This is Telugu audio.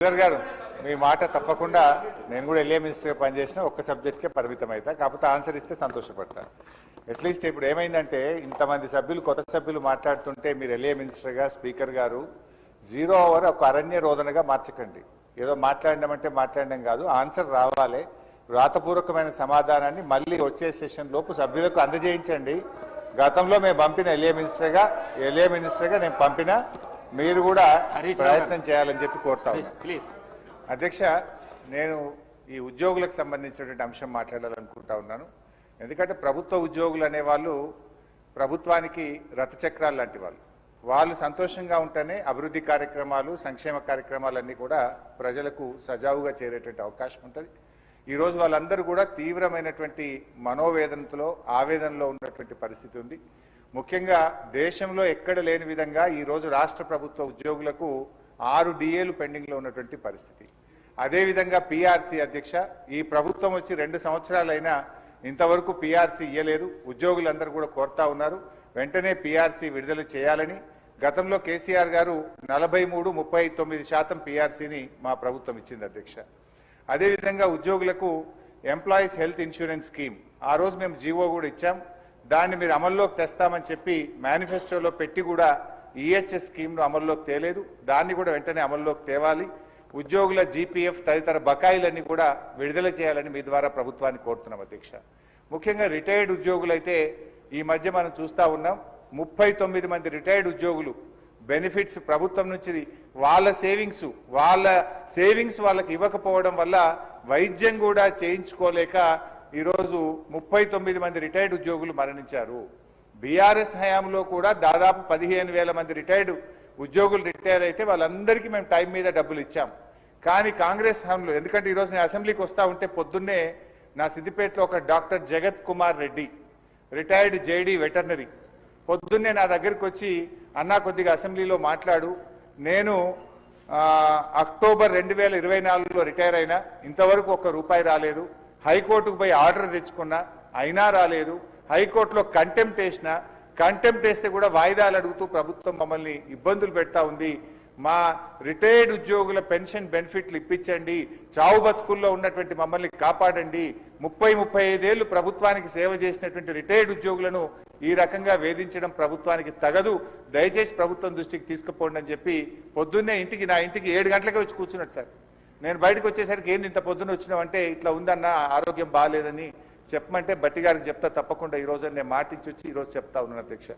గారు మీ మాట తప్పకుండా నేను కూడా ఎల్ఏ మినిస్టర్గా పనిచేసిన ఒక్క సబ్జెక్ట్కే పరిమితం అవుతా, కాకపోతే ఆన్సర్ ఇస్తే సంతోషపడతాను. అట్లీస్ట్ ఇప్పుడు ఏమైందంటే ఇంతమంది సభ్యులు కొత్త సభ్యులు మాట్లాడుతుంటే మీరు ఎల్ఏ మినిస్టర్గా స్పీకర్ గారు 0 ఓవర్ ఒక అరణ్య రోదనగా మార్చకండి. ఏదో మాట్లాడడం మాట్లాడడం కాదు, ఆన్సర్ రావాలి. వ్రాతపూర్వకమైన సమాధానాన్ని మళ్ళీ వచ్చే సెషన్ లోపు సభ్యులకు అందజేయించండి. గతంలో మేము పంపిన ఎల్ఏ మినిస్టర్గా నేను పంపిన మీరు కూడా ప్రయత్నం చేయాలని చెప్పి కోరుతా ఉన్నాను. అధ్యక్ష, నేను ఈ ఉద్యోగులకు సంబంధించినటువంటి అంశం మాట్లాడాలనుకుంటా ఉన్నాను. ఎందుకంటే ప్రభుత్వ ఉద్యోగులు అనేవాళ్ళు ప్రభుత్వానికి రథచక్రాలు లాంటి వాళ్ళు సంతోషంగా ఉంటేనే అభివృద్ధి కార్యక్రమాలు సంక్షేమ కార్యక్రమాలన్నీ కూడా ప్రజలకు సజావుగా చేరేటువంటి అవకాశం ఉంటుంది. ఈరోజు వాళ్ళందరూ కూడా తీవ్రమైనటువంటి మనోవేదనతో ఆవేదనలో ఉన్నటువంటి పరిస్థితి ఉంది. ముఖ్యంగా దేశంలో ఎక్కడ లేని విధంగా ఈరోజు రాష్ట్ర ప్రభుత్వ ఉద్యోగులకు 6 డిఏలు పెండింగ్లో ఉన్నటువంటి పరిస్థితి. అదేవిధంగా పిఆర్సీ అధ్యక్ష, ఈ ప్రభుత్వం వచ్చి 2 సంవత్సరాలైనా ఇంతవరకు పిఆర్సీ ఇయ్యలేదు. ఉద్యోగులందరూ కూడా కోరుతా ఉన్నారు వెంటనే పిఆర్సీ విడుదల చేయాలని. గతంలో కేసీఆర్ గారు 43-39% పిఆర్సీని మా ప్రభుత్వం ఇచ్చింది అధ్యక్ష. అదేవిధంగా ఉద్యోగులకు ఎంప్లాయీస్ హెల్త్ ఇన్సూరెన్స్ స్కీమ్ ఆ రోజు మేము జీవో కూడా ఇచ్చాం. దాన్ని మీరు అమల్లోకి తెస్తామని చెప్పి మేనిఫెస్టోలో పెట్టి కూడా ఈహెచ్ఎస్ స్కీమ్ను అమల్లోకి తేలేదు. దాన్ని కూడా వెంటనే అమల్లోకి తేవాలి. ఉద్యోగుల జీపీఎఫ్ తదితర బకాయిలన్నీ కూడా విడుదల చేయాలని మీ ద్వారా ప్రభుత్వాన్ని కోరుతున్నాం అధ్యక్ష. ముఖ్యంగా రిటైర్డ్ ఉద్యోగులైతే ఈ మధ్య మనం చూస్తూ ఉన్నాం 39 మంది రిటైర్డ్ ఉద్యోగులు బెనిఫిట్స్ ప్రభుత్వం నుంచి వాళ్ళ సేవింగ్స్ వాళ్ళకి ఇవ్వకపోవడం వల్ల వైద్యం కూడా చేయించుకోలేక ఈరోజు 39 మంది రిటైర్డ్ ఉద్యోగులు మరణించారు. బీఆర్ఎస్ హయాంలో కూడా దాదాపు 15,000 మంది రిటైర్డ్ ఉద్యోగులు రిటైర్ అయితే వాళ్ళందరికీ మేము టైం మీద డబ్బులు ఇచ్చాం. కానీ కాంగ్రెస్ హయాంలో, ఎందుకంటే ఈరోజు నేను అసెంబ్లీకి వస్తూ ఉంటే పొద్దున్నే నా సిద్దిపేటలో ఒక డాక్టర్ జగత్ Kumar Reddy retired JD veterinary పొద్దున్నే నా దగ్గరికి వచ్చి అన్నా కొద్దిగా అసెంబ్లీలో మాట్లాడు, నేను అక్టోబర్ 2024లో రిటైర్ అయినా ఇంతవరకు ₹1 రాలేదు. హైకోర్టుకు పోయి ఆర్డర్ తెచ్చుకున్నా అయినా రాలేదు. హైకోర్టులో కంటెంప్ట్ వేస్తే కూడా వాయిదాలు అడుగుతూ ప్రభుత్వం మమ్మల్ని ఇబ్బందులు పెడతా ఉంది. మా రిటైర్డ్ ఉద్యోగుల పెన్షన్ బెనిఫిట్లు ఇప్పించండి, చావు బతుకుల్లో ఉన్నటువంటి మమ్మల్ని కాపాడండి. 30-35 ఏళ్లు ప్రభుత్వానికి సేవ చేసినటువంటి రిటైర్డ్ ఉద్యోగులను ఈ రకంగా వేధించడం ప్రభుత్వానికి తగదు, దయచేసి ప్రభుత్వం దృష్టికి తీసుకుపోండి అని చెప్పి పొద్దున్నే నా ఇంటికి 7 గంటలకే వచ్చి కూర్చున్నాడు సార్. నేను బయటకు వచ్చేసరికి ఏంది ఇంత పొద్దున్న వచ్చినావంటే ఇట్లా ఉందన్న ఆరోగ్యం బాగాలేదని చెప్పమంటే బట్టి గారికి చెప్తా తప్పకుండా ఈ రోజు నేను మాటించి వచ్చి ఈరోజు చెప్తా ఉన్నాను అధ్యక్ష.